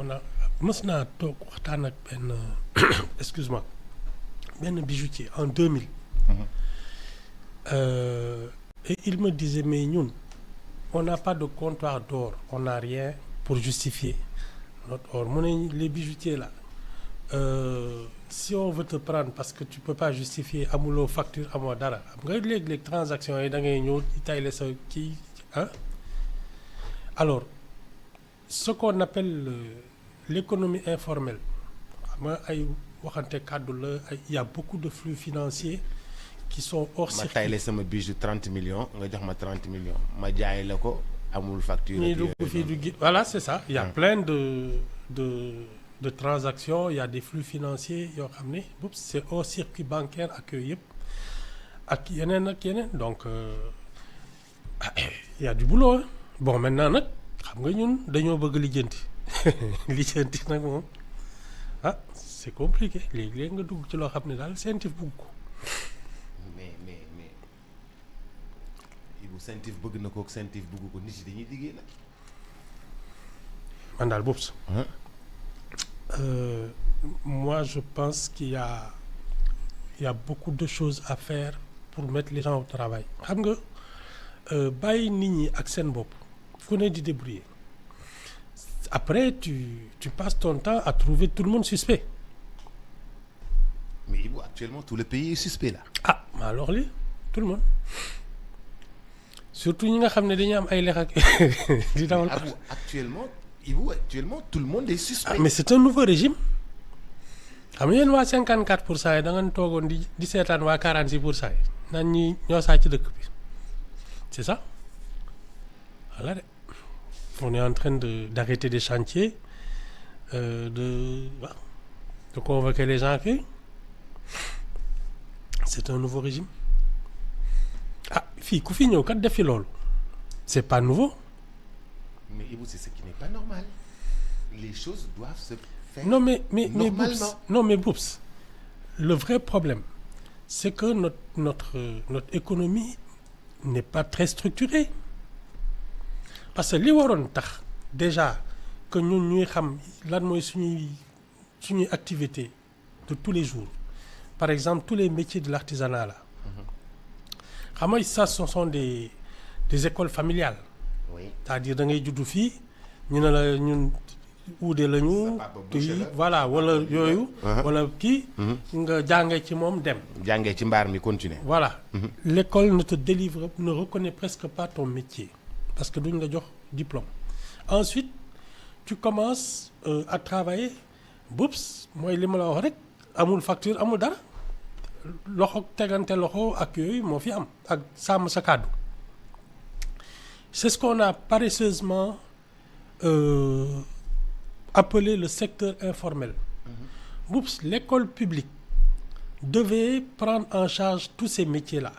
on a mës naa toog waxtaan ak benn excuse-moi benn bijoutier en 2000. Et il me disait mais ñun on n'a pas de comptoir d'or, on n'a rien pour justifier notre or. Mu ne les bijoutiers là si on veut te prendre parce que tu peux pas justifier amuloo facture amoo dara xam nga léeg-léeg transaction yi da ngay ñëw tayle sa kii ah. Alors ce qu'on appelle l'économie informelle xam nga ay waxante kàddu la il y a beaucoup de flux financiers qui sont hors circuit. ma tayle sama bijou 30 millions nga jox ma 30 millions ma jaay la ko amul facture. ñii dugg fii du voilà c'est ça. Il y a plein de transactions, il y a des flux financiers yoo xam ne c'est hors circuit bancaire ak yooyu yëpp ak yeneen donc il y a du boulot hein. Bon maintenant nag xam nga ñun dañoo bëgg lijjanti nag moom c'est compliqué léegi nga dugg ci loo xam ne daal CENTIF bugg ko. mais Ibou CENTIF bëgg na ko ak CENTIF bugg ko nit yi dañuy liggéey nag. man daal boobu moi je pense qu'il y a beaucoup de choses à faire pour mettre les gens au travail xam nga bàyyi nit ñi ak seen bopp ku ne di débrouiller après tu passes ton temps à trouver tout le monde suspect. Mais Ibou actuellement tout le pays est suspect là. Mais alors li tout le monde surtout ñi nga xam ne dañuy am ay lex ak di dawal. Actuellement tout le monde est suspect. Mais c'est un nouveau régime xam nga yéen waa 54% yi da ngeen toogoon di seetaan waa 46% yi naan ñi ñoo saa ci dëkk bi c'est ça voilà de on est en train d'arrêter des chantiers de convoquer les gens que c'est un nouveau régime fii ku fi ñëw kat def fi loolu c'est pas nouveau. Mais Ibou, c'est ce qui n'est pas normal. Les choses doivent se faire mais Boubs, le vrai problème, c'est que notre économie n'est pas très structurée. Parce que li waroon tax déjà que ñun ñuy xam lan mooy suñuy activité de tous les jours. Par exemple, tous les métiers de l'artisanat là. Xam nga ça ce sont des écoles familiales. Oui. C'est-à-dire da ngay juddu fii ñu ne la ñun uude lañu voilà wala yooyu wala kii nga jàngee ci moom dem jàngee ci mbaar mi continuer voilà l'école ne reconnaît presque pas ton métier parce que duñ la jox diplôme. Ensuite tu commences à travailler boops mooy li ma la wax rek amul facture amul dara loxo tegante loxo ak yooyu moo fi am ak sàmm sa kàddu. C'est ce qu'on a paresseusement appelé le secteur informel. Oups, l'école publique devait prendre en charge tous ces métiers-là.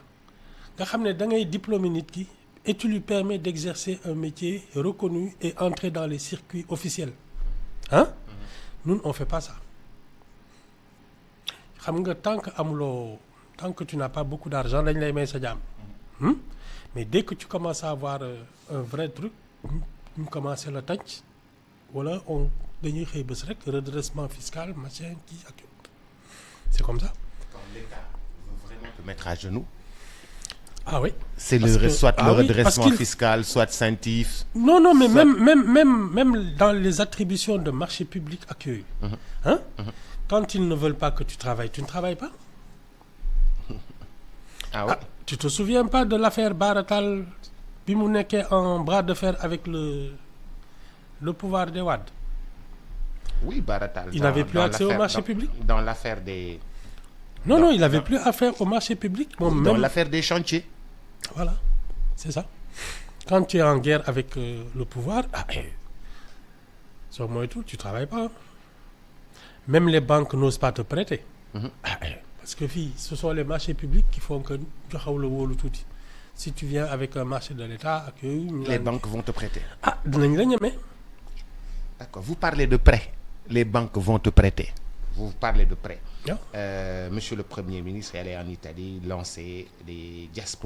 Nga xam ne da ngay diplômer nit ki et tu lui permets d'exercer un métier reconnu et entrer dans les circuits officiels. Nous on fait pas ça. Xam nga tant que tu n'as pas beaucoup d'argent dañ lay may sa jaam. Mais dès que tu commences à avoir un vrai truc ñu commencé la tànc wala dañuy xëy bés rek redressement fiscal machin kii ak c'est comme ça. Quand l'État veut vraiment te mettre à genoux. Oui. C'est le redressement fiscal, soit CENTIF. Non, mais soit... même dans les attributions de marché public ak yooyu. Quand ils ne veulent pas que tu travailles, tu ne travailles pas. Oui. Tu te souviens pas de l'affaire Baratal bi mu nekkee en bras de fer avec le pouvoir des Wade? Oui, Baratal. Il n'avait plus accès au marché public. Dans l'affaire des... Non, il n'avait plus affaire au marché public. Dans l'affaire des chantiers. Voilà, c'est ça. Quand tu es en guerre avec le pouvoir, sur moi et tout, tu travailles pas. Même les banques n'osent pas te prêter. Parce que ce sont les marchés publics qui font que si tu viens avec un marché de l'État... Les banques vont te prêter. Dinañ la ñeme. D'accord. Vous parlez de prêts. Les banques vont te prêter. Vous parlez de prêts. Monsieur le Premier ministre est allé en Italie lancer des diasporas.